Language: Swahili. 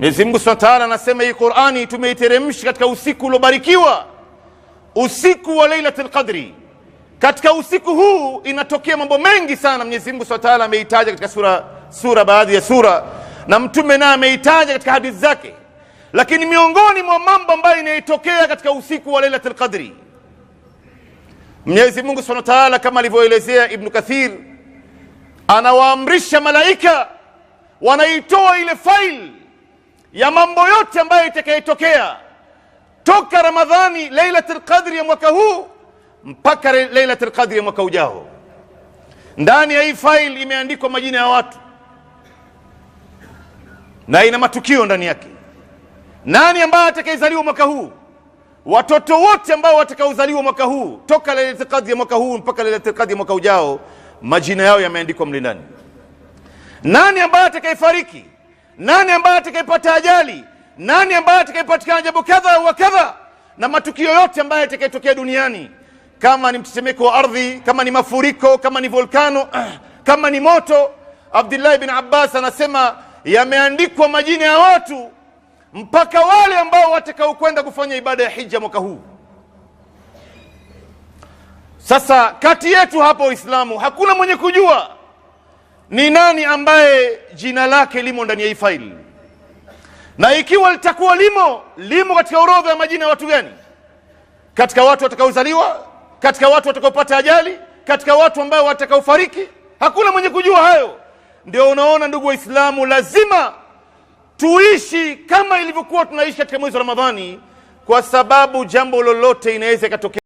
Mwenyezi Mungu Subhanahu wa Ta'ala anasema hii Qur'ani tumeiteremsha katika usiku uliobarikiwa, usiku wa Lailatul Qadri. Katika usiku huu inatokea mambo mengi sana. Mwenyezi Mungu Subhanahu wa Ta'ala ameitaja katika sura baadhi ya sura, na mtume naye ameitaja katika hadithi zake. Lakini miongoni mwa mambo ambayo inayotokea katika usiku wa Lailatul Qadri, Mwenyezi Mungu Subhanahu wa Ta'ala kama alivyoelezea Ibn Kathir, anawaamrisha malaika, wanaitoa ile file ya mambo yote ambayo itakayotokea toka Ramadhani, Lailatul Qadri ya mwaka huu mpaka Lailatul Qadri ya mwaka ujao. Ndani ya hii file imeandikwa majina ya watu na ina matukio ndani yake. Nani ambaye atakayezaliwa mwaka huu, watoto wote ambao watakaozaliwa mwaka huu toka Lailatul Qadri ya mwaka huu mpaka Lailatul Qadri ya mwaka ujao, majina yao yameandikwa mle ndani. Nani ambaye atakayefariki, nani ambaye atakayepata ajali, nani ambaye atakayepatikana jambo kadha wa kadha, na matukio yote ambayo yatakayotokea duniani, kama ni mtetemeko wa ardhi, kama ni mafuriko, kama ni volkano, kama ni moto. Abdullah ibn Abbas anasema yameandikwa majina ya watu mpaka wale ambao watakao kwenda kufanya ibada ya hija mwaka huu. Sasa kati yetu hapa Uislamu hakuna mwenye kujua ni nani ambaye jina lake limo ndani ya hii faili, na ikiwa litakuwa limo katika orodha ya majina ya watu gani, katika watu watakaozaliwa, katika watu watakaopata ajali, katika watu ambao watakaofariki. Hakuna mwenye kujua hayo. Ndio unaona ndugu Waislamu, lazima tuishi kama ilivyokuwa tunaishi katika mwezi wa Ramadhani, kwa sababu jambo lolote inaweza ikatokea.